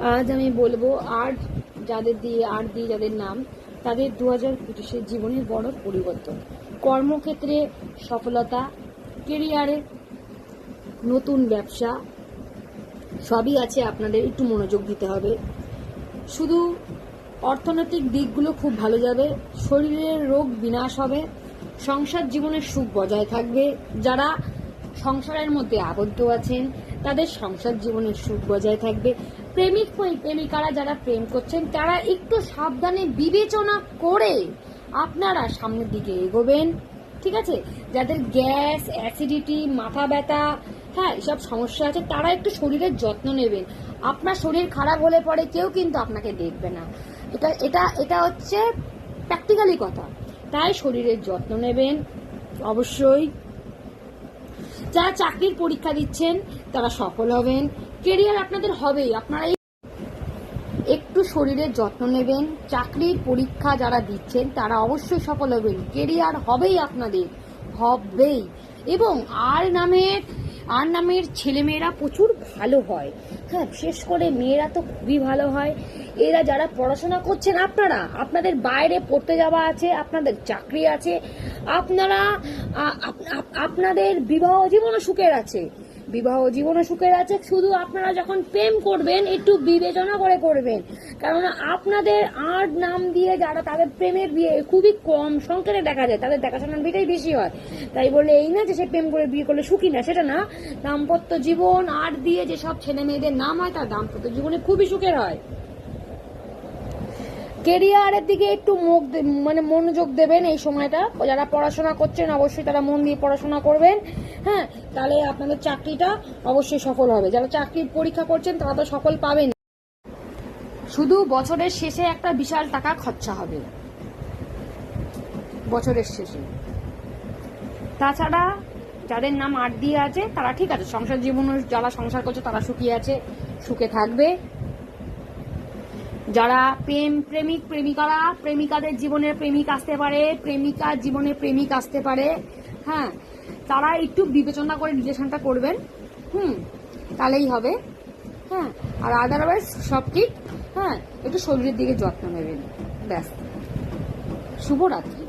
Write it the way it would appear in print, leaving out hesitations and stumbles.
আজ আমি বলবো আট দিয়ে যাদের নাম, তাদের 2025 জীবনের বড় পরিবর্তন, কর্মক্ষেত্রে সফলতা, কেরিয়ারে নতুন ব্যবসা, সবই আছে। আপনাদের একটু মনোযোগ দিতে হবে। শুধু অর্থনৈতিক দিকগুলো খুব ভালো যাবে, শরীরের রোগ বিনাশ হবে, সংসার জীবনের সুখ বজায় থাকবে। যারা সংসারের মধ্যে আবদ্ধ আছেন তাদের সংসার জীবনের সুখ বজায় থাকবে। প্রেমিকারা যারা প্রেম করছেন তারা একটু সাবধানে বিবেচনা করে আপনারা সামনের দিকে এগোবেন, ঠিক আছে? যাদের গ্যাস, অ্যাসিডিটি, মাথা ব্যথা, হ্যাঁ, এসব সমস্যা আছে তারা একটু শরীরের যত্ন নেবেন। আপনার শরীর খারাপ হলে পরে কেউ কিন্তু আপনাকে দেখবে না। এটা এটা এটা হচ্ছে প্র্যাকটিক্যালি কথা। তাই শরীরের যত্ন নেবেন অবশ্যই। যারা চাকরির পরীক্ষা দিচ্ছেন তারা সফল হবেন, কেরিয়ার আপনাদের হবেই। আপনারা একটু শরীরের যত্ন নেবেন। চাকরির পরীক্ষা যারা দিচ্ছেন তারা অবশ্যই সফল হবেন, কেরিয়ার হবেই আপনাদের, হবেই। এবং আর নামের ছেলেমেয়েরা প্রচুর ভালো হয়, হ্যাঁ, বিশেষ করে মেয়েরা তো খুবই ভালো হয়। এরা যারা পড়াশোনা করছেন, আপনাদের বাইরে পড়তে যাওয়া আছে, আপনাদের চাকরি আছে, আপনাদের বিবাহ জীবনও সুখের আছে, শুধু আপনারা যখন প্রেম করবেন একটু বিবেচনা করে করবেন। কারণ আপনাদের আট নাম দিয়ে যারা, তাদের প্রেমের বিয়ে খুবই কম সংখ্যায় দেখা যায়, তাদের দেখাশোনার বিয়েটাই বেশি হয়। তাই বলে এই না যে সে প্রেম করে বিয়ে করলে সুখী না, সেটা না। দাম্পত্য জীবন আট দিয়ে যেসব ছেলে মেয়েদের নাম হয় তার দাম্পত্য জীবনে খুবই সুখের হয়। কেরিয়ারের দিকে একটু মনোযোগ দেবেন এই সময়টা। যারা পড়াশোনা করছেন অবশ্যই তারা মন দিয়ে পড়াশোনা করবেন, হ্যাঁ, তাহলে আপনাদের চাকরিটা অবশ্যই সফল হবে। যারা চাকরির পরীক্ষা করছেন তারা তো সফল পাবেন। শুধু বছরের শেষে একটা বিশাল টাকা খরচা হবে বছরের শেষে। তাছাড়া যাদের নাম আট দিয়ে আছে তারা ঠিক আছে, সংসার জীবনে যারা সংসার করছে তারা সুখী আছে, সুখে থাকবে। যারা প্রেমিকাদের জীবনে প্রেমিক আসতে পারে, প্রেমিকার জীবনে প্রেমিক আসতে পারে, হ্যাঁ, তারা একটু বিবেচনা করে রিলেশনটা করবেন, তাহলেই হবে, হ্যাঁ। আর আদারওয়াইজ সব ঠিক, হ্যাঁ, একটু শরীরের দিকে যত্ন নেবেন, ব্যাস। শুভরাত্রি।